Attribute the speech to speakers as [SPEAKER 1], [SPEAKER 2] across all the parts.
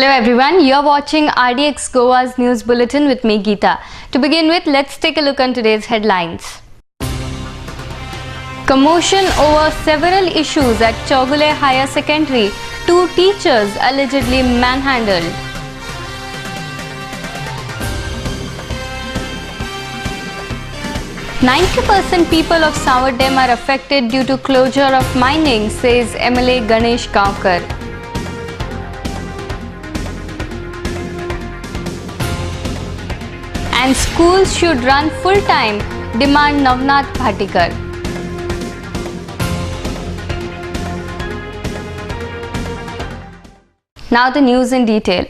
[SPEAKER 1] Hello everyone, you are watching RDX Goa's news bulletin with me Geeta. To begin with, let's take a look on today's headlines. Commotion over several issues at Chogule Higher Secondary. 2 teachers allegedly manhandled. "90% people of Savardem are affected due to closure of mining," says MLA Ganesh Gaonkar. And schools should run full-time, demand Navnath Bhatikar. Now the news in detail.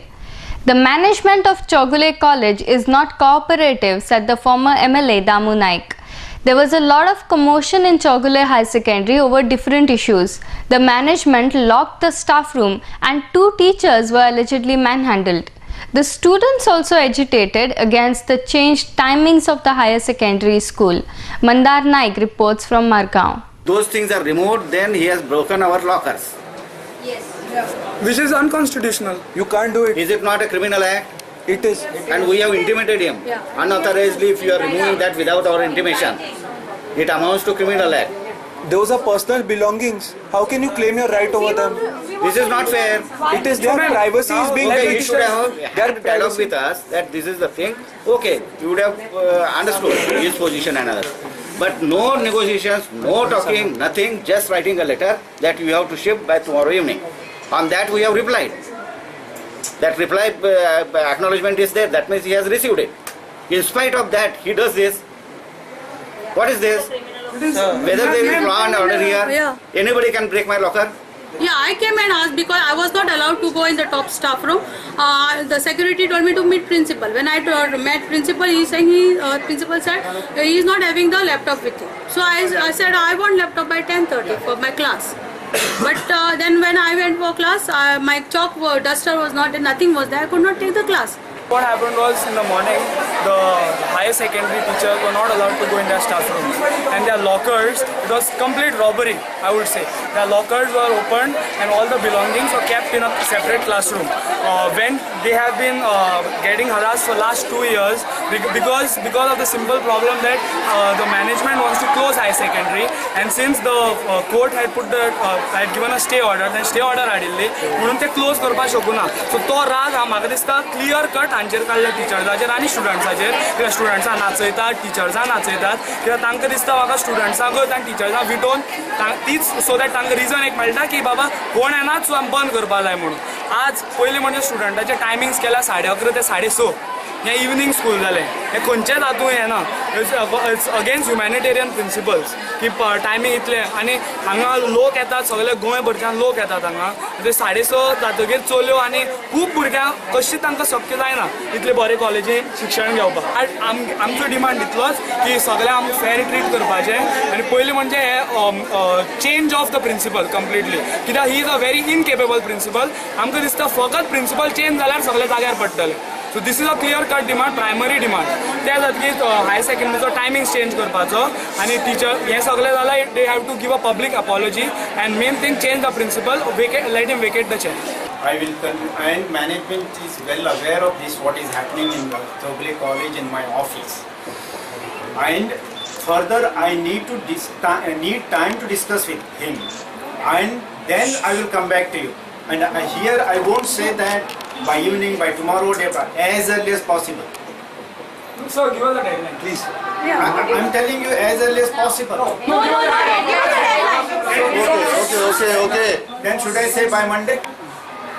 [SPEAKER 1] The management of Chogule College is not cooperative, said the former MLA Damu Naik. There was a lot of commotion in Chogule High Secondary over different issues. The management locked the staff room and 2 teachers were allegedly manhandled. The students also agitated against the changed timings of the higher secondary school. Mandar Naik reports from Margaon.
[SPEAKER 2] Those things are removed, then he has broken our lockers.
[SPEAKER 3] Yes.
[SPEAKER 4] Which is unconstitutional. You can't do it.
[SPEAKER 2] Is it not a criminal act?
[SPEAKER 4] It is.
[SPEAKER 2] And we have intimated him. Unauthorizedly, if you are removing that without our intimation, it amounts to criminal act.
[SPEAKER 4] Those are personal belongings. How can you claim your right over them?
[SPEAKER 2] This is not fair.
[SPEAKER 4] It is their privacy is being
[SPEAKER 2] Okay, he
[SPEAKER 4] breached.
[SPEAKER 2] should have had a dialogue with us that this is the thing. Okay, you would have understood his position and others. But no negotiations, no talking, nothing, just writing a letter that you have to ship by tomorrow evening. On that we have replied. That reply acknowledgement is there, that means he has received it. In spite of that, he does this. What is this? Whether there is law and order here, anybody can break my locker.
[SPEAKER 3] Yeah, I came and asked because I was not allowed to go in the top staff room. The security told me to meet principal. When I met principal, principal said he is not having the laptop with him. So I said I want laptop by 10:30 for my class. But then when I went for class, my chalk duster was not, nothing was there. I could not take the class.
[SPEAKER 4] What happened was in the morning, the higher secondary teachers were not allowed to go in their staff rooms. And their lockers, it was complete robbery, I would say. Their lockers were opened and all the belongings were kept in a separate classroom. When they have been getting harassed for last 2 years because of the simple problem that the management wants to close high secondary, and since the court had had given a stay order, then stay order हाडिल्ली म्हणून ते close करपाक शकूना. सो तो राग म्हाका दिसता clear cut हांचेर काडल्या टिचर्साचेर आनी स्टुडंट्साचेर. कित्याक स्टुडंट्सां नाचयतात, टिचर्सां नाचयतात, कित्याक तांकां दिसता म्हाका स्टुडंट्सांकच आनी टिचर्सां विटोवन तीच सो दॅट तांकां रिजन एक मेळटा की बाबा कोण येनात सो आमी बंद करपा जाय म्हणून. आज पयलीं म्हणजे स्टुडंटाचे टायमिंग्स केल्या 11:30 ते 6:30. हें इवनिंग स्कूल जालें. हें खंयचेच हातूंत येना. इट्स अगेन्स्ट ह्युमॅनिटेरियन प्रिंसिपल्स की टायमींग इतले आनी हांगा लोक येतात, सगळे गोंयभरच्यान लोक येतात हांगा. ते 6:30 जातकीर चलयो आनी खूब भुरग्यांक कशें तांकां शक्य जायना इतले बरे कॉलेजीन शिक्षण घेवपाक. आमचो डिमांड इतलोच की सगळ्यांक आमकां फेर ट्रीट करपाचें. आनी पयलीं म्हणजे हे change of the principal completely, कित्याक ही is a very incapable principal. आमकां दिसता फकत प्रिंसिपल चेंज जाल्यार सगळे जाग्यार पडटले. So this is a clear cut demand, primary demand. त्या जातकीर हायर सेकंडरीचो टायमिंग चेंज करपाचो आनी टीचर हें सगळें जाल्यार they have to give a public apology and main thing change the principal, let him vacate the chair.
[SPEAKER 5] And management is well aware of this, what is happening in Chogule College in my office. And further, I need time to discuss with him, and then I will come back to you. And here I won't say that by evening, by tomorrow, whatever, as early as possible.
[SPEAKER 4] Sir, give us a deadline, please.
[SPEAKER 5] I'm telling you as early as possible. Okay. Then should I say by Monday?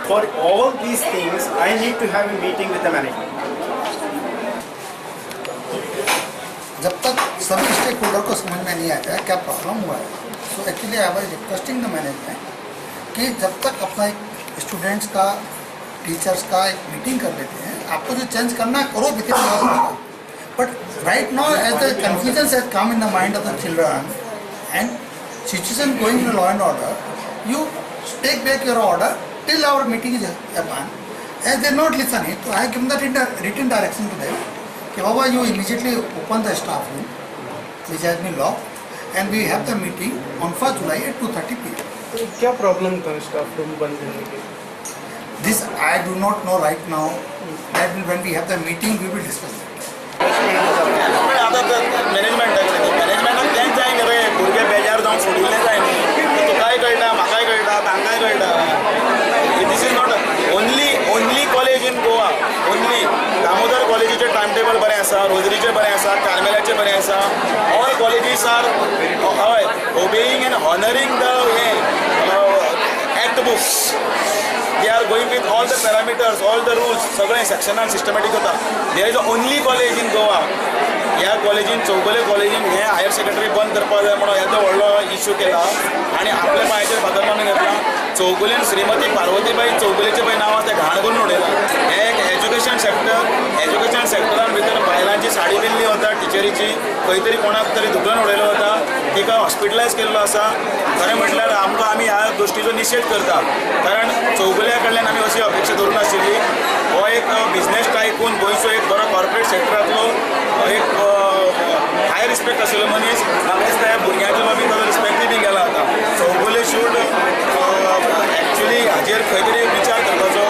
[SPEAKER 5] For all these things, I need to have a meeting with the management.
[SPEAKER 6] जब तक सभी stake holder को समझ में नहीं आता है क्या प्रॉब्लम हुआ है, so actually I was requesting the management कि जब तक अपना एक स्टूडेंट्स का, टीचर्स का एक मीटिंग कर लेते हैं, आपको जो चेंज करना है करो within. But right now as the confusion has come in the mind of the children and situation going in law and order, you take back your order till our meeting is upon. As they not listening, so I have given that written direction to them. Okay, Baba, you immediately open the staff room, which has been locked, and we have the meeting on 1st July at 2:30 p.m.
[SPEAKER 4] क्या problem था staff room बंद करने के?
[SPEAKER 6] This I do not know right now. That will, when we have the meeting, we will discuss it.
[SPEAKER 7] आता मॅनेजमेंटाक तेंच जाय न्ही रे भुरगे बेजार जावन सोडिल्ले जाय न्ही तुकाय कळटा म्हाकाय कळटा तांकांय कळटा this is not only college in Goa only Damodar कॉलेजीचे टायम टेबल बरें आसा रोजरीचे बरें आसा कार्मेलाचे बरें आसा ऑल कॉलेजीस आर हय obeying and honouring the act books they are going with all the parameters, all the rules, सगळें सेक्शनान सिस्टमॅटीक जाता. There is only college in Goa. ह्या कॉलेजीन चौगुले कॉलेजीन हे हायर सेकंडरी बंद करपाक जाय म्हणून येदो व्हडलो इश्यू केला आनी आपल्या पांयाचेर फातर मारून घेतला. चौगुलेन श्रीमती पार्वतीबाई चौगुलेचे पळय नांव तें घाण करून उडयलां. हें एक एज्युकेशन सेक्टरान भितर बायलांची साडी बिल्ली वता टिचरीची खंय तरी कोणाक तरी धुकलन उडयलो वता तिका हॉस्पिटलायज केल्लो आसा. खरें म्हटल्यार आमी ह्या गोश्टीचो निशेध करता कारण चौगुल्या कडल्यान आमी अशी अपेक्षा धरून नाशिल्ली. हो एक बिझनेस टायकून गोंयचो एक बरो कॉर्पोरेट सेक्टरांतलो एक हाय रिस्पेक्ट आशिल्लो मनीस म्हाका दिसता भुरग्यांच्या बाबतींत ताजो रिस्पेक्टूय बी गेला आतां. चौगुले शूड एक्चुअली हाजेर खंय तरी विचार करपाचो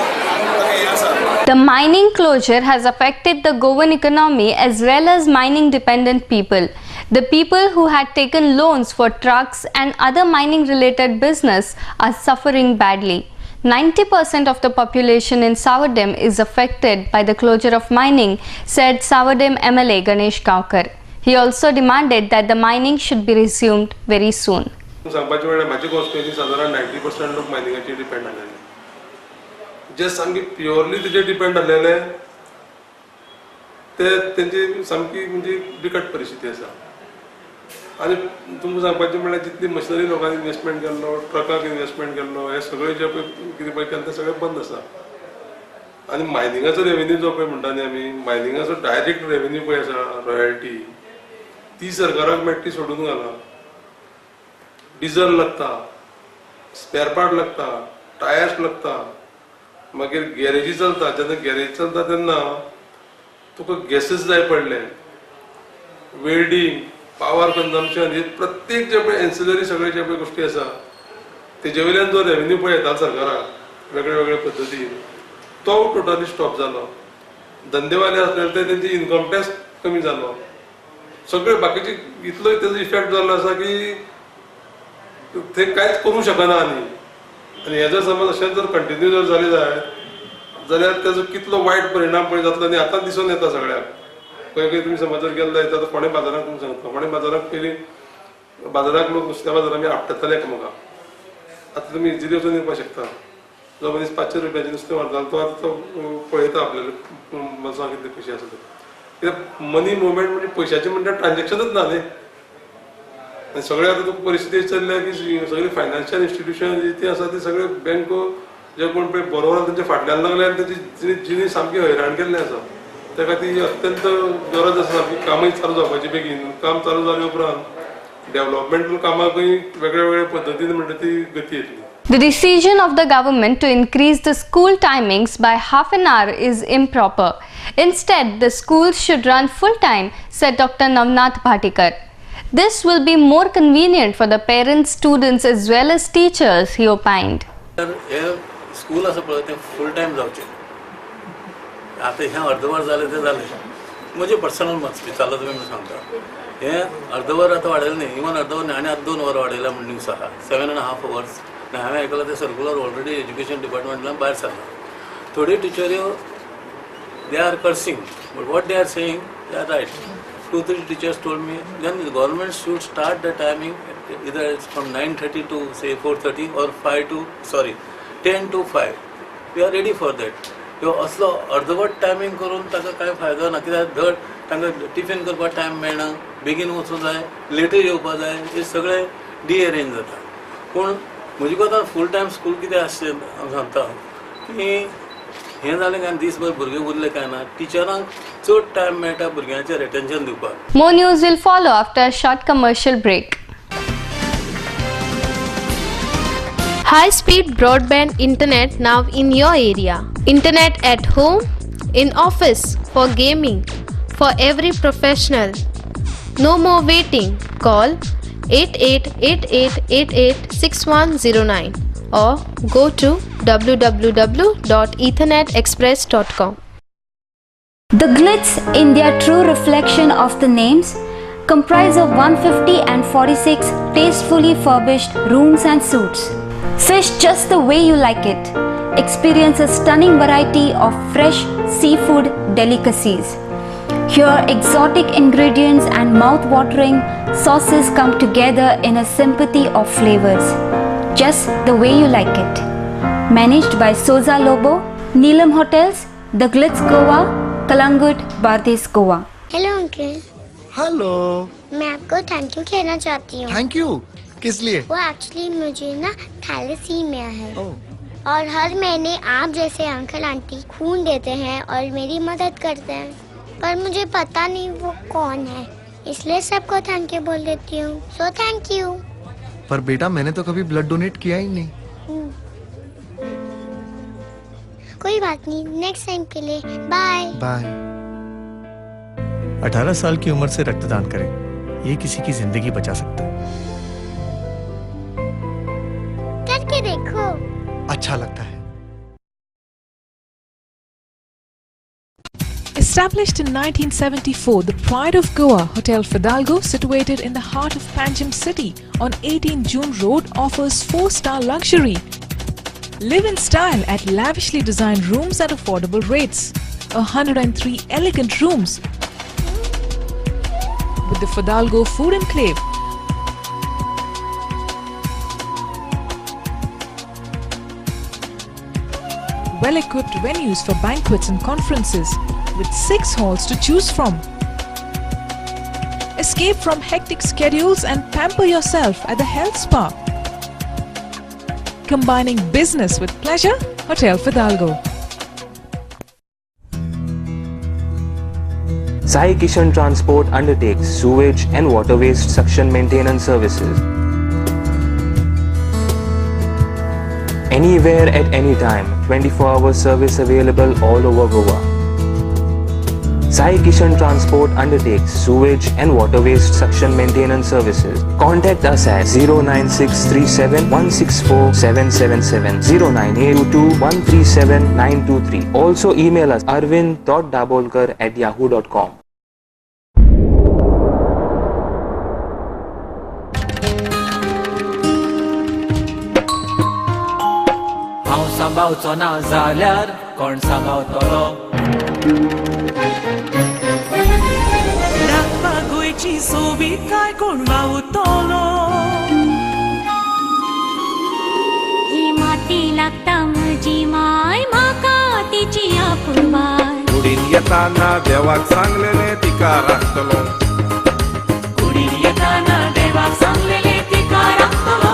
[SPEAKER 7] हें आसा.
[SPEAKER 1] The mining closure has affected the Goan economy as well as mining dependent people. The people who had taken loans for trucks and other mining related business are suffering badly. 90% of the population in Sawadem is affected by the closure of mining, said Sawadem MLA Ganesh Gaonkar. He also demanded that the mining should be resumed very soon.
[SPEAKER 8] सांगपाचें म्हळ्यार म्हाजी constituency सादारण 90% लोक मायनिंगाचेर depend आसलेले. जे सामकी purely तेजेर depend आसलेले ते तेंची सामकी म्हणजे बिकट परिस्थिती आसा. आनी तुमकां सांगपाचें म्हळ्यार जितली मशिनरी लोकांनी इन्वेस्टमेंट केल्लो ट्रकाक इन्वेस्टमेंट केल्लो हे सगळे जे पळय कितें पळय केलें तें सगळें बंद आसा. आनी मायनिंगाचो रेवेन्यू जो पळय म्हणटा न्ही आमी मायनिंगाचो डायरेक्ट रेवेन्यू पळय आसा रॉयल्टी ती सरकाराक मेळटा ती सोडून घाला. डिझल लागता स्पेर पार्ट लागता टायर्स लागता मागीर गॅरेजी चलता. जेन्ना गॅरेज चलता तेन्ना तुका गॅसीस जाय पडले वेल्डिंग पावर कन्जम्पशन हे प्रत्येक जे पळय एन्सिलरी सगळे जे पळय गोश्टी आसा तेजे वयल्यान जो रेवेन्यू पळय येता सरकाराक वेगळे वेगळे पद्दतीन तो टोटली स्टॉप जालो. धंदेवाले आसले ते तेंची इन्कम टॅक्स कमी जालो. सगळे बाकीचे इतलोय तेजो इफेक्ट जाल्लो आसा की ते कांयच करूंक शकना. आनी हे जर समज अशें जर कंटिन्यू जर जालें जाल्यार तेजो कितलो वायट परिणाम पळय जातलो आनी आतां दिसून येता सगळ्याक. खंय खंय तुमी समज जर गेले जायत आतां फोंडे बाजाराक तुमकां सांगता फोंडे बाजाराक पयलीं बाजाराक लोक नुस्त्या बाजाराक आमी आपटताले एकामेकाक. आतां तुमी इजिली वचून येवपाक शकता. जो मनीस 500 रुपयाचें नुस्तें व्हरतालो तो आतां तो पळयता आपल्याले मसां कितले पयशे आसा ते. कित्याक मनी मुवमेंट म्हणजे पयशाचें म्हणजे ट्रान्जॅक्शनच ना न्ही. आनी सगळे आतां तुका परिस्थिती चल्ल्या की सगळी फायनान्शियल इन्स्टिट्यूशन ती आसा ती सगळे बँको जे कोण पळय बरोबर तेंच्या फाटल्यान लागले आनी तेची जिणी सामकी हैराण केल्लें आसा. ताका ती अत्यंत गरज आसा की कामय चालू जावपाची बेगीन. काम चालू जाले उपरांत डेव्हलपमेंटल कामाकूय वेगळे वेगळे पद्दतीन म्हणटा ती गती येतली.
[SPEAKER 1] The decision of the government to increase the school timings by half an hour is improper. Instead, the schools should run full time, said Dr. Navnath Bhatikar. This will be more convenient for the parents, students as well as teachers, he opined.
[SPEAKER 9] School असं पळय तें full time जावचें. आतां हें अर्दवर जालें तें जालें. म्हजें पर्सनल मत विचारलो तुमी म्हणून सांगता. हें अर्दवर आतां वाडयलें न्ही इवन अर्दवर न्ही आनी आतां 2 वरां वाडयल्या म्हणून न्यूज आहा 7.5 hours. हांवें आयकलां तें सर्कुलर ऑलरेडी एज्युकेशन डिपार्टमेंटल्यान भायर सरला. थोड्यो टिचऱ्यो they are cursing but what they are saying they are right. 2-3 teachers told me then the government should start the timing either it's from 9:30 to say 4:30 or 10 to 5. We are ready for that. ह्यो असलो अर्धवट timing करून ताका कांय फायदो ना. कित्याक धड तांकां टिफीन करपाक टायम मेळना बेगीन वचूंक जाय लेटूय येवपाक जाय हे सगळें डिअरेंज जाता. पूण म्हजे कोतान फूल टायम स्कूल कितें आसचें हांव सांगता की हें जालें काय दीसभर भुरगे उरले काय ना टिचरांक चड टायम मेळटा भुरग्यांचेर एटेन्शन दिवपाक.
[SPEAKER 1] More news will follow after a short commercial break.
[SPEAKER 10] High-speed broadband internet now in your area. Internet at home, in office, for gaming, for every professional. No more waiting. Call 8888886109 or go to www.ethernetexpress.com.
[SPEAKER 11] The glitz, in their true reflection of the names, comprise of 150 and 46 tastefully furbished rooms and suites. Fish just the way you like it. Experience a stunning variety of fresh seafood delicacies. Here, exotic ingredients and mouth-watering sauces come together in a symphony of flavors, just the way you like it. Managed by Soza Lobo, Neelam Hotels, The Glitz Goa, Kalangut, Bardes, Goa.
[SPEAKER 12] Hello uncle.
[SPEAKER 13] Hello.
[SPEAKER 12] मैं आपको thank you कहना चाहती हूँ।
[SPEAKER 13] Thank you किस लिए?
[SPEAKER 12] वो actually मुझे ना थैलेसीमिया है और हर महीने आप जैसे अंकल आंटी खून देते हैं और मेरी मदद करते हैं, पर मुझे पता नहीं वो कौन है, इसलिए सबको थैंक यू बोल देती हूँ। So thank you.
[SPEAKER 13] पर बेटा मैंने तो कभी ब्लड डोनेट किया ही नहीं।
[SPEAKER 12] कोई बात नहीं, नेक्स्ट टाइम के लिए बाय
[SPEAKER 13] बाय। 18 साल की उम्र से रक्तदान करें, ये किसी की जिंदगी बचा सकता है।
[SPEAKER 12] करके देखो,
[SPEAKER 13] अच्छा लगता है।
[SPEAKER 14] Established in 1974, the Pride of Goa, Hotel Fidalgo, situated in the heart of Panjim city on 18 June Road, offers 4-star luxury. Live in style at lavishly designed rooms at affordable rates. 103 elegant rooms with the Fidalgo Food Enclave. Well-equipped venues for banquets and conferences with 6 halls to choose from. Escape from hectic schedules and pamper yourself at the health spa. Combining business with pleasure, Hotel Fidalgo.
[SPEAKER 15] Sai Kishan Transport undertakes sewage and water waste suction maintenance services. Anywhere at any time, 24-hour service available all over Goa. Sai Kishan Transport undertakes sewage and water waste suction maintenance services. Contact us at 09637164777, 09822137923. Also email us arvind.dabolkar@yahoo.com.
[SPEAKER 16] हांव सांबाळचो ना जाल्यार कोण सांबाळतलो?
[SPEAKER 17] लागपा गोंयची सोबीत काय कोण वावुरतलो?
[SPEAKER 18] ही माती लागता म्हजी माय, म्हाका तिची आपुरबाय.
[SPEAKER 8] कुडीन येताना देवाक सांगलेले तिका राखतलो.
[SPEAKER 17] कुडीन येताना देवाक सांगलेले तिका राखतलो.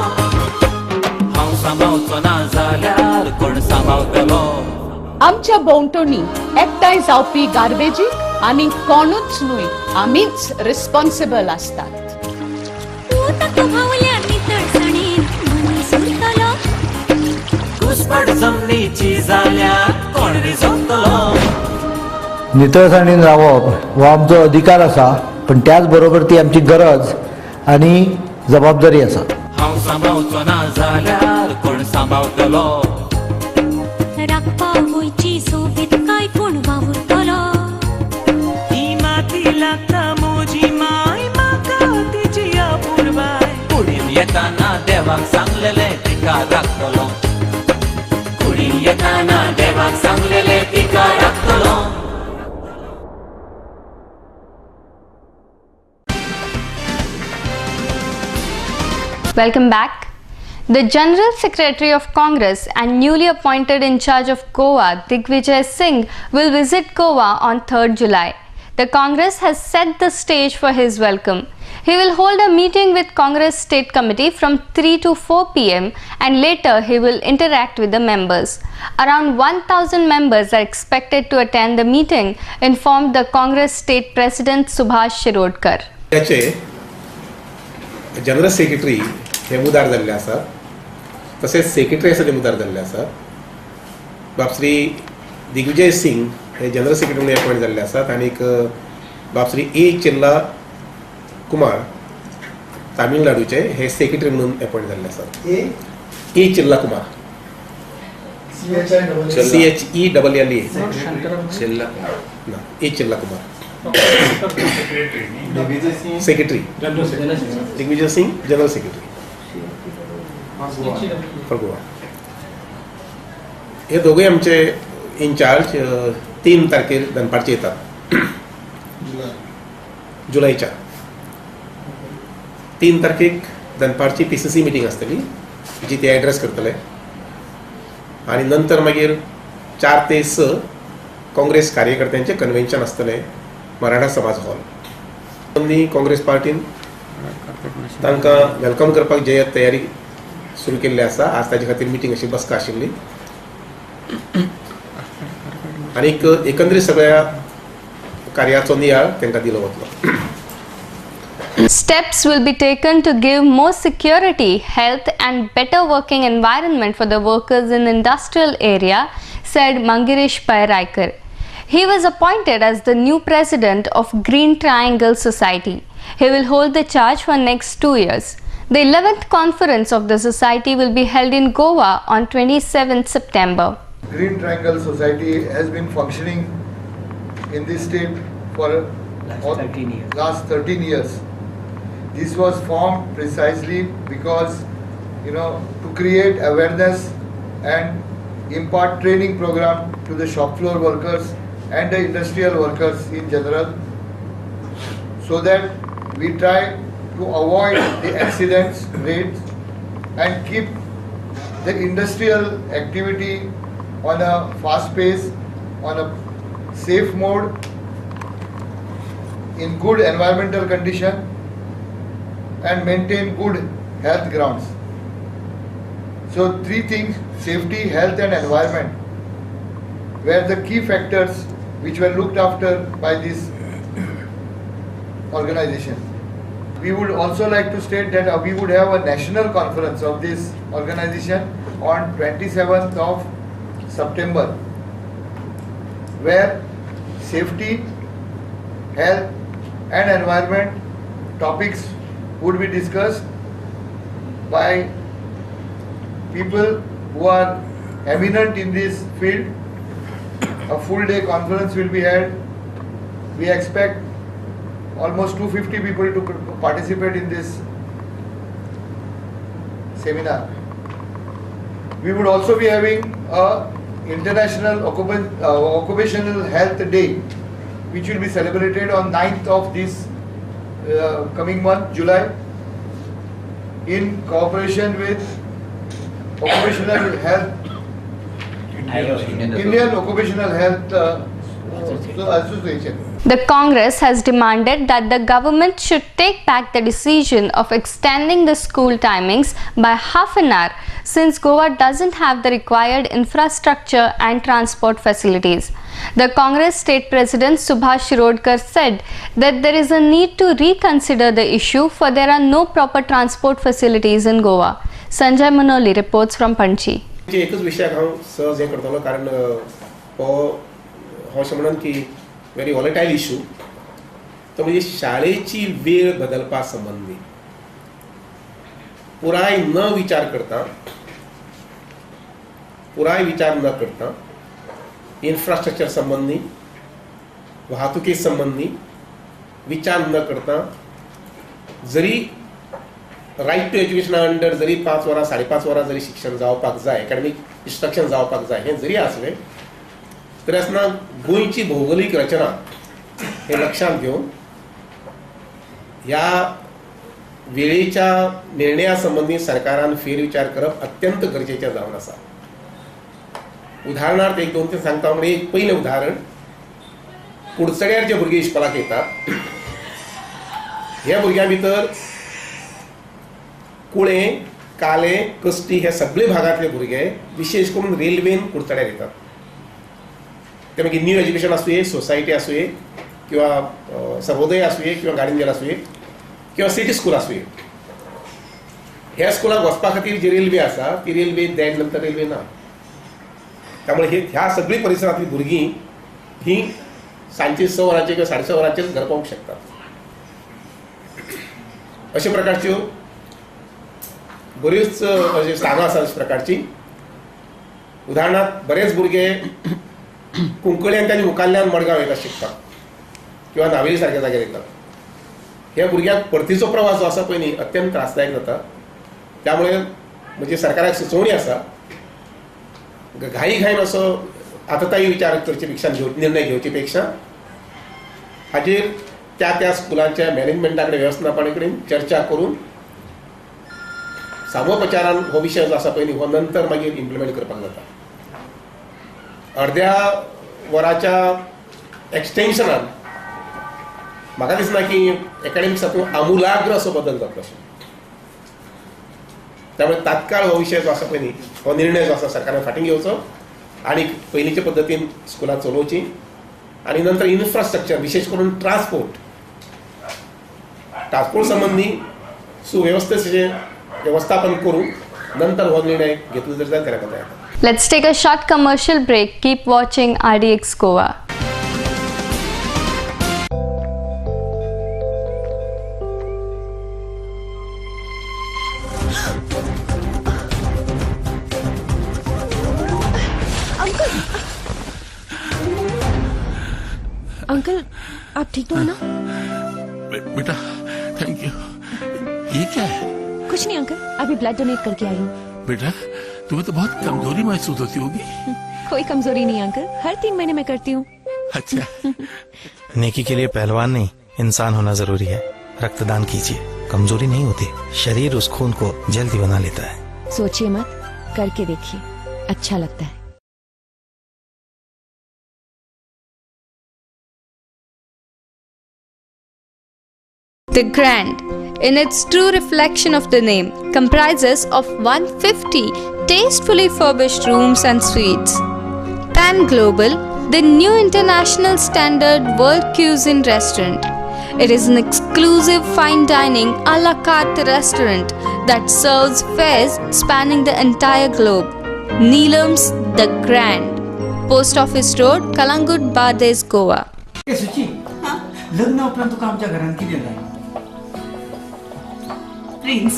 [SPEAKER 16] हांव सांबाळचो ना जाल्यार कोण सांबाळतलो?
[SPEAKER 19] आमच्या भोंवतणी एकठांय जावपी गार्बेजी आनी कोणूच न्हय, आमीच रिस्पॉन्सिबल आसतात.
[SPEAKER 16] घुसपट जमनीची जाल्यार कोण रिजवतलो?
[SPEAKER 20] नितळसाणीन रावप हो आमचो अधिकार आसा, पण त्याच बरोबर ती आमची गरज आनी जबाबदारी आसा.
[SPEAKER 16] हांव सांबाळचो ना जाल्यार कोण सांबाळतलो?
[SPEAKER 18] राखपा गोंयची सोबीत काय कोण वावुरतलो?
[SPEAKER 17] ही माती लागता म्हजी माय, म्हाका तिची आपुरबाय.
[SPEAKER 16] कुडीन येताना देवाक सांगलेले तिका राखतलो. कुडीन येताना देवाक सांगलेले तिका राखतलो.
[SPEAKER 1] Welcome back. The General Secretary of Congress and newly appointed in charge of Goa, Digvijay Singh, will visit Goa on 3rd July. The Congress has set the stage for his welcome. He will hold a meeting with Congress State Committee from 3 to 4 p.m. and later he will interact with the members. Around 1,000 members are expected to attend the meeting, informed the Congress State President Subhash Shirodkar.
[SPEAKER 21] General secretary हे मुदार जाल्ले आसात, तसेच secretary आसा ते मुदार जाल्ले आसात. बापश्री दिग्विजय सिंग हे जनरल सेक्रेटरी म्हणून अपॉइंट जाल्ले आसात आनी बापश्री ए चिल्ला कुमार तामिळनाडूचे हे सेक्रेटरी म्हणून अपॉइंट जाल्ले आसात. ए Chella Kumar CHELLA Chella Kumar. Secretary. Digvijay Singh, General Secretary. For Goa. हे दोघे आमचे इनचार्ज 3 तारखेर दनपारचे येतात जुलैच्या 3 तारखेक दनपारची PCC मिटींग आसतली जी ते एड्रेस करतले आणि नंतर मागीर 4 ते 6 काँग्रेस कार्यकर्त्यांचे कन्व्हेन्शन आसतले मराठा समाज हॉल. काँग्रेस पार्टीन तांकां वेलकम करपाक जे तयारी सुरू केल्ली आसा. आज ताजे खातीर मिटींग अशी बसका आशिल्ली आणि एकंदरीत सगळ्या कार्याचो नियाळ तांकां दिलो वतलो.
[SPEAKER 1] Steps will be taken to give more security, health and better working environment for the workers in industrial area, said Mangiresh Pairaikar. He was appointed as the new president of Green Triangle Society. He will hold the charge for next 2 years. The 11th conference of the society will be held in Goa on 27th September.
[SPEAKER 2] Green Triangle Society has been functioning in this state for last 13 years. This was formed precisely because, to create awareness and impart training program to the shop floor workers and the industrial workers in general, so that we try to avoid the accidents rates and keep the industrial activity on a fast pace, on a safe mode, in good environmental condition and maintain good health grounds. So 3 things, safety, health and environment, were the key factors which were looked after by this organization. We would also like to state that we would have a national conference of this organization on 27th of September, where safety, health and environment topics would be discussed by people who are eminent in this field. A full day conference will be held. We expect almost 250 people to participate in this seminar. We would also be having a International Occupational Health Day, which will be celebrated on 9th of this coming month, July, in cooperation with Occupational Health, Indian Occupational Health Association.
[SPEAKER 1] The Congress has demanded that the government should take back the decision of extending the school timings by half an hour, since Goa doesn't have the required infrastructure and transport facilities. The Congress State President Subhash Shirodkar said that there is a need to reconsider the issue, for there are no proper transport facilities in Goa. Sanjay Manoli reports from Panchi.
[SPEAKER 21] एकच विशयाक हांव सहज हें करतलो कारण हो अशें म्हणून की व्हेरी वॉलेटायल इश्यू तो म्हणजे शाळेची वेळ बदलपा संबंधी पुराय विचार न करता इन्फ्रास्ट्रक्चर संबंधी वाहतुकी संबंधी विचार न करता जरी रायट टू एज्युकेशना अंडर जरी 5 वरां 5.5 वरां जरी शिक्षण जावपाक जाय एकाडेमीक इन्स्ट्रक्शन जावपाक जाय हें जरी आसलें तरी आसतना गोंयची भौगोलीक रचना हे लक्षांत घेवन ह्या वेळेच्या निर्णया संबंधी सरकारान फेरविचार करप अत्यंत गरजेचें जावन आसा. उदाहरणार्थ 1-2 सांगता म्हणजे एक पयलें उदाहरण कुडचड्यार जे भुरगे इस्कॉलाक येतात ह्या भुरग्यां भितर कुळे काले कस्टी हे सगळे भागांतले भुरगे विशेष करून रेल्वेन कुडचड्यार येतात. ते मागीर न्यू एज्युकेशन आसूं सोसायटी आसूं किंवा सर्वोदय आसूं किंवा गाडींगेल आसूं किंवा सिटी स्कूल आसूं ह्या स्कुलाक वचपा खातीर जी रेल्वे आसा ती रेल्वे देड नंतर रेल्वे ना. त्यामुळे ह्या सगळी परिसरांतली भुरगीं ही सांजची 6 वरांचेर किंवा 6:30 वरांचेर घर पावूंक शकतात. अशा प्रकारच्यो बऱ्योच स्थानां आसा अशा प्रकारची उदाहरणार्थ बरेच भुरगे कुंकळ्यान त्यांनी मुखाल्ल्यान मडगांव येतात शिकतात किंवा नावेली सारख्या जाग्यार येतात. ह्या भुरग्यांक परतीचो प्रवास जो आसा पळय न्ही अत्यंत त्रासदायक जाता. त्यामुळे म्हणजे सरकाराक सुचोवणी आसा घाईन असो आताताई विचार करचे पेक्षा निर्णय घेवचे पेक्षा हाजेर त्या स्कुलांच्या मॅनेजमेंटा कडेन वेवस्थापना कडेन चर्चा करून सामोपचारान हो विशय जो आसा पळय न्ही हो नंतर मागीर इम्प्लिमेंट करपाक जाता. अर्ध्या वराच्या एक्सटेन्शनान म्हाका दिसना की एकाडेमिक्स हातूंत आमुलाग्र असो बदल जातलो अशें. त्यामुळे तात्काळ हो विशय जो आसा पळय न्ही हो निर्णय जो आसा सरकारान फाटीं घेवचो आनी पयलींचे पद्दतीन स्कुलां चलोवची आनी नंतर इन्फ्रास्ट्रक्चर विशेष करून ट्रान्सपोर्ट संबंधी सुव्यवस्थेचें व्यवस्थापन करून नंतर हो निर्णय घेतलो जर जाल्यार करता येता.
[SPEAKER 1] Let's take a short commercial break. Keep watching RDX Goa.
[SPEAKER 3] Uncle आप ठीक तो है ना?
[SPEAKER 22] बेटा थैंक यू. ये क्या है?
[SPEAKER 3] कुछ नहीं अंकल, अभी ब्लड डोनेट करके आई हूँ.
[SPEAKER 22] बेटा तुम्हें तो बहुत कमजोरी महसूस होती होगी.
[SPEAKER 3] कोई कमजोरी नहीं अंकल, हर 3 महीने में करती हूँ.
[SPEAKER 22] अच्छा.
[SPEAKER 13] नेकी के लिए पहलवान नहीं इंसान होना जरूरी है. रक्तदान कीजिए, कमजोरी नहीं होती, शरीर उस खून को जल्दी बना लेता है.
[SPEAKER 3] सोचिए मत, करके देखिए, अच्छा लगता है.
[SPEAKER 1] The Grand, in its true reflection of the name, comprises of 150 tastefully furbished rooms and suites. Pan Global, the new international standard world cuisine restaurant. It is an exclusive fine dining a la carte restaurant that serves fares spanning the entire globe. Neelam's The Grand, Post Office Road, Kalangut, Bades, Goa.
[SPEAKER 23] सुची लग्न उपरांत तुका आमच्या घरान कितें जाय?
[SPEAKER 17] Prince.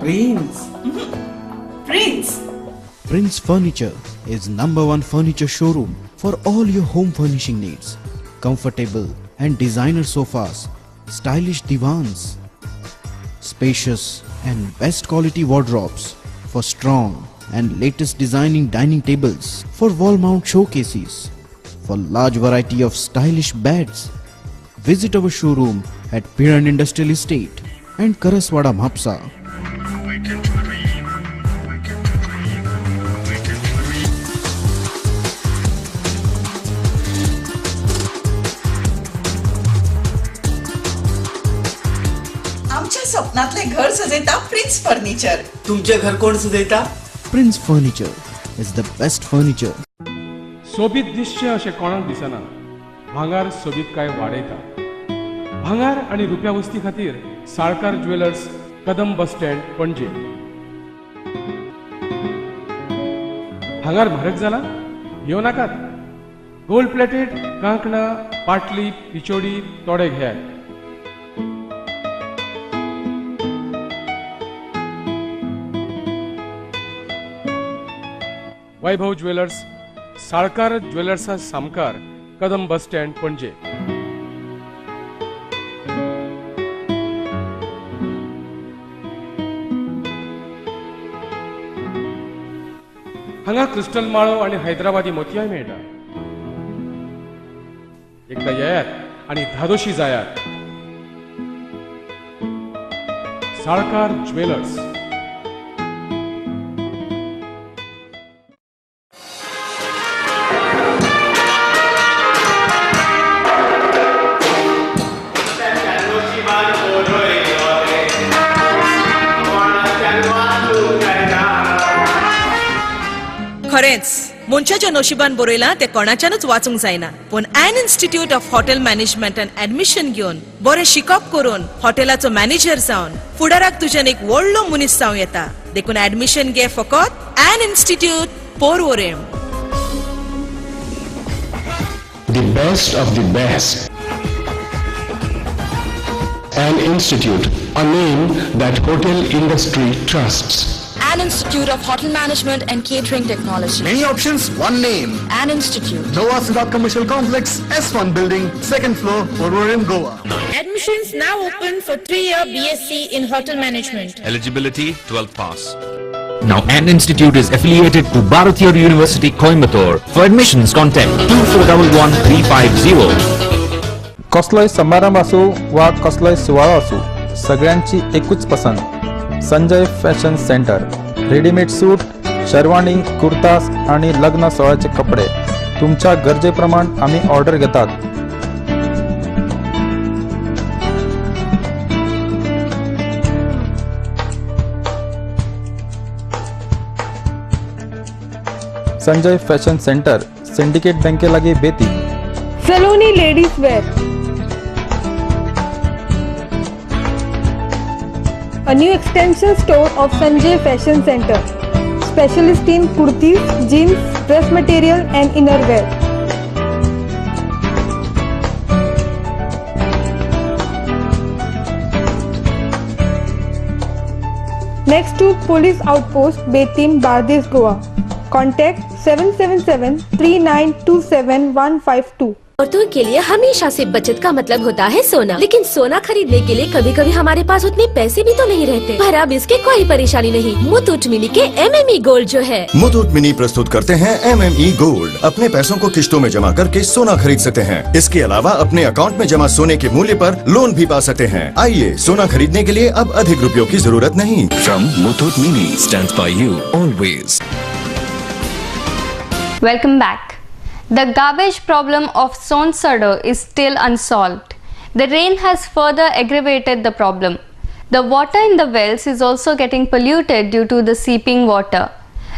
[SPEAKER 23] Prince.
[SPEAKER 17] Prince.
[SPEAKER 24] Prince Furniture is #1 furniture showroom for all your home furnishing needs. Comfortable and designer sofas, stylish divans, spacious and best quality wardrobes for strong and latest designing dining tables, for wall mount showcases, for large variety of stylish beds. Visit our showroom at Piran Industrial Estate and Karaswada Mhapsa.
[SPEAKER 17] आमच्या स्वप्नातले घर सजयता prince furniture.
[SPEAKER 23] तुमचे घर कोण सजयता?
[SPEAKER 24] Prince Furniture is the best furniture.
[SPEAKER 25] सोबीत दिसचे अशें कोणाक दिसना. भांगार सोबीत काय वाडयता. भांगार आनी रुप्या वस्ती खातीर साळकार ज्वेलर्स, कदम बस स्टँड, पणजे. भांगार म्हारग जाला? येवं नाकात. गोल्ड प्लेटेड कांकणां, पाटली, पिचोडी तोडे घेयात. वैभव ज्वेलर्स, साळकार ज्वेलर्सा सामकार, कदम बस स्टँड, पणजे. हांगा क्रिस्टल माळो आणि हैदराबादी मोतियाय मेळटा. एकदा येयात आणि धादोशी जायात. साळकार ज्वेलर्स.
[SPEAKER 17] खरेंच मनशाच्या नशिबान बरयलां तें कोणाच्यानच वाचूंक जायना. पूण an institute of hotel management and admission घेवन बरें शिकप करून हॉटेलाचो मॅनेजर जावन फुडाराक तुज्यान एक व्हडलो मनीस जावं येता. देखून ऍडमिशन घे फकत an institute, Porvorim.
[SPEAKER 26] The best of the best. An institute, a name that hotel industry trusts.
[SPEAKER 17] An
[SPEAKER 4] An Institute of Hotel Management and Catering Technology.
[SPEAKER 5] Many options, one name.
[SPEAKER 4] An Institute.
[SPEAKER 5] Goa Siddharth Commercial Complex, S1 Building, 2nd floor, Porvorim, Goa.
[SPEAKER 4] Admissions now open for 3-year BSc in Hotel Management.
[SPEAKER 6] Eligibility 12th pass.
[SPEAKER 7] Now An Institute is affiliated to Bharatiya University, Coimbatore. For admissions, contact 2411-350.
[SPEAKER 9] कसलोय समारंभ असो वा कसलोय सुवाळो असो सगळ्यांची एकूच पसंत. Sanjay fashion centre. Readymade suit, sherwani, kurtas आणि लग्न सोहळ्याचे कपडे तुमच्या गरजेप्रमाण आम्ही ऑर्डर घेतात. संजय फॅशन सेंटर, सिंडिकेट बँके लागी बेती.
[SPEAKER 10] Saloni ladies wear. A new extension store of Sanjay Fashion Center, specialist in kurtis, jeans, dress material and innerwear. Next to Police Outpost, Betim, Bardes, Goa. Contact 777-3927-152.
[SPEAKER 3] औरतों के लिए हमेशा से बचत का मतलब होता है सोना, लेकिन सोना खरीदने के लिए कभी कभी हमारे पास उतने पैसे भी तो नहीं रहते। पर अब इसके कोई परेशानी नहीं। मुथूट मिनी के MME गोल्ड जो है,
[SPEAKER 27] मुथूट मिनी प्रस्तुत करते हैं MME गोल्ड। अपने पैसों को किश्तों में जमा करके सोना खरीद सकते हैं। इसके अलावा अपने अकाउंट में जमा सोने के मूल्य पर लोन भी पा सकते हैं। आइए, सोना खरीदने के लिए अब अधिक रुपयों की जरूरत नहीं।
[SPEAKER 6] From Muthut Mini stands by you always.
[SPEAKER 1] Welcome back. The garbage problem of Sonsado is still unsolved. The rain has further aggravated the problem. The water in the wells is also getting polluted due to the seeping water.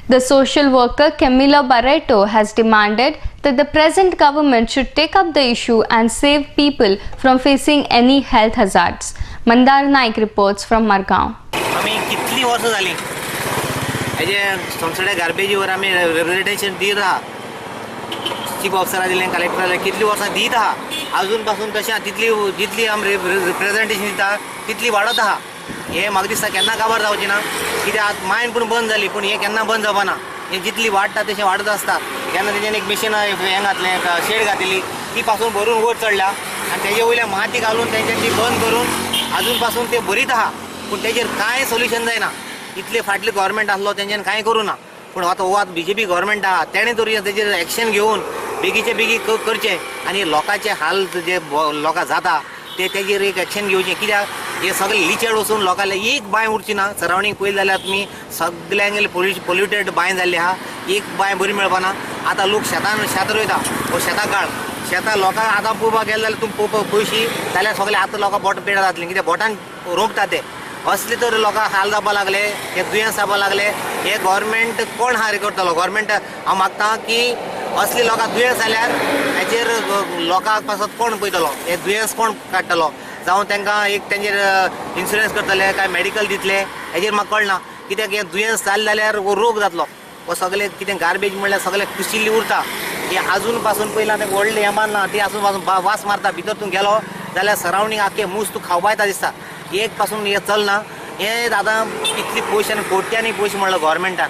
[SPEAKER 1] The social worker Camila Barreto has demanded that the present government should take up the issue and save people from facing any health hazards. Mandar Naik reports from Margaon.
[SPEAKER 28] आम्ही कितली वर्ष झाली हेजे सोनसड्या गार्बेजीवर आम्ही representation दीत आहा. Chief ऑफिसरा दिले, कलेक्टराला कितली वर्सां दीत आहा. अजून पासून तशें जितली आमी रिप्रेझेंटेशन दिता तितली वाडत आहा. हे म्हाका दिसता केन्ना काबार जावचें ना. कित्याक मायन पूण बंद जाली, पूण हे केन्ना बंद जावना. हे जितली वाडटा तशें वाडत आसता. केन्ना तेजेन एक मशीन हें घातलें, शेड घातलेली, ती पासून भरून वयर चडल्या आनी तेजे वयल्या माती घालून तेंच्यान ती बंद करून अजून पासून ते भरीत आहा. पूण तेजेर कांय सोल्युशन जायना. इतले फाटले गव्हर्मेंट आसलो तेंच्यान कांय करूं ना. पूण आतां हो BJP गव्हर्मेंट आहा तेणें तरी तेजेर एक्शन घेवन बेगीचे बेगी करचें आनी लोकांचे हाल जे लोकां जाता तेजेर एक एक्शन घेवचें. कित्याक हे सगळे लिचेड वचून लोकांले एक बांय उरची ना. सरावंडींग पळयलें जाल्यार तुमी सगळ्यांगेले पोल्युटेड बांय जाल्ले आहा. एक बांय बरी मेळपाना. आतां लोक शेत रोयता, वो शेतां काळ शेतां लोकांक आतां पळोवपाक गेले जाल्यार तुमी पळोवपाक पयशी जाल्यार सगळे आतां लोकां बोट पेड जातलें. कित्याक बोटान रोंपता ते असले तर लोकांक हाल जावपाक लागले, हे दुयेंस जावपाक लागले. हे गव्हर्मेंट कोण हार करतलो? गव्हर्मेंट हांव मागता की असली लोकांक दुयेंस जाल्यार हेचेर लोकांक पासत कोण पळयतलो? हे दुयेंस कोण काडटलो? जावं तांकां एक तेंचेर इन्शुरन्स करतले काय मेडिकल दितले हेचेर म्हाका कळना. कित्याक हे दुयेंस जालें जाल्यार हो रोग जातलो. हो सगळे कितें गार्बेज म्हणल्यार सगळे कुशिल्ली उरता. हे आजून पासून पयला ते व्हडले हे मारना, ती आजून पासून वास मारता. भितर तूं गेलो जाल्यार सरावंडींग आख्खे मूस तूं खावपा येता दिसता. एक पासून हे चलना. हे आतां कितली पयशे आनी कोट्यांनी पयशे म्हणलो गव्हर्मेंटान.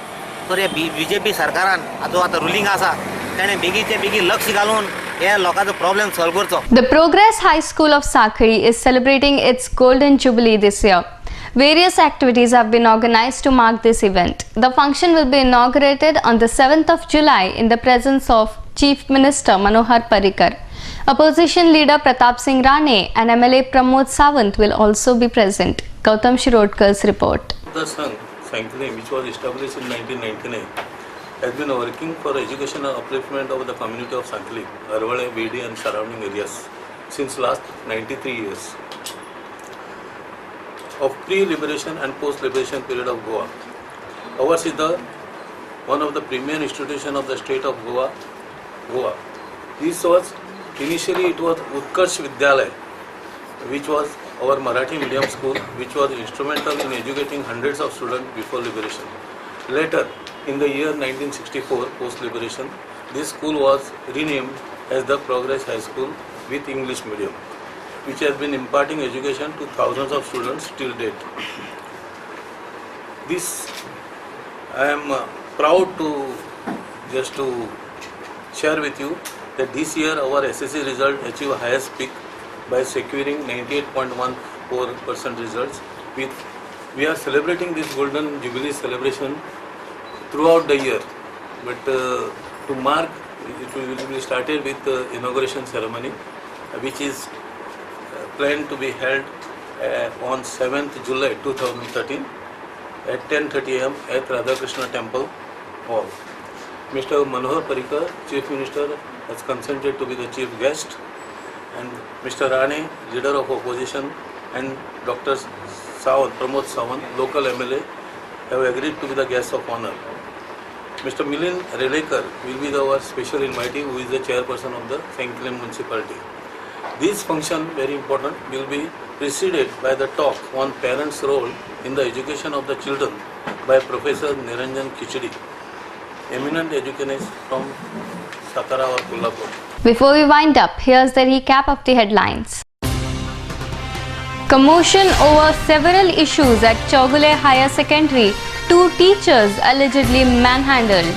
[SPEAKER 28] तर हे BJP सरकारान जो आतां रुलींग आसा तेणें बेगीचे बेगी लक्ष घालून हे लोकांचो प्रॉब्लेम सॉल्व करचो.
[SPEAKER 1] The Progress High School of Sakhari is celebrating its Golden Jubilee this year. Various activities have been organized to mark this event. The function will be inaugurated on the 7th of July in the presence of Chief Minister Manohar Parrikar. Opposition leader Pratap Singh Rane and MLA Pramod Sawant will also be present. Gautam Shirodkar's report.
[SPEAKER 8] The Sakhari, which was established in 1999, has been working for education and upliftment of the community of Sakhari, Arwale, VD and surrounding areas since last 93 years. Of pre-liberation and post-liberation period of Goa, ours is one of the premier institutions of the state of Goa. This was initially it was Utkarsh Vidyalaya, which was our Marathi medium school, which was instrumental in educating hundreds of students before liberation. Later, in the year 1964, post-liberation, this school was renamed as the Progress High School with English medium, which has been imparting education to thousands of students till date. This
[SPEAKER 11] I am proud to share with you that this year our SSC result achieved highest peak by securing 98.14% results. We are celebrating this golden jubilee celebration throughout the year, but to mark, it will be started with the inauguration ceremony, which is planned to be held on 7th July 2013 at 10:30 am at Radhakrishna Temple Hall. Mr. Manohar Parrikar, Chief Minister, has consented to be the chief guest, and Mr. Rane, Leader of Opposition, and Dr. Sawant, Pramod Sawant, local MLA, have agreed to be the guests of honor. Mr. Milind Relekar will be our special invitee, who is the chairperson of the Sankalem municipality. This function, very important, will be preceded by the talk on parents' role in the education of the children by Professor Niranjan Khichdi, eminent educationist from Satara or Kolhapur.
[SPEAKER 1] Before we wind up, here's the recap of the headlines. Commotion over several issues at Chogule Higher Secondary. 2 teachers allegedly manhandled.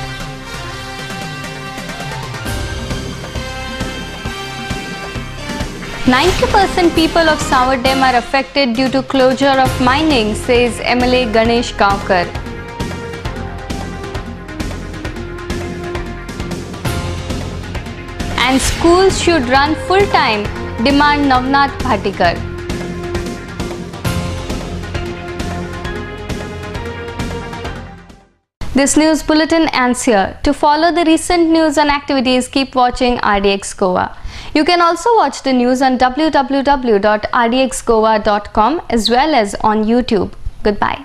[SPEAKER 1] "90% people of Savardem are affected due to closure of mining," says MLA Ganesh Gaonkar. And schools should run full-time, demand Navnath Bhatikar. This news bulletin ends here. To follow the recent news and activities, keep watching RDX Goa. You can also watch the news on www.rdxgoa.com as well as on YouTube. Goodbye.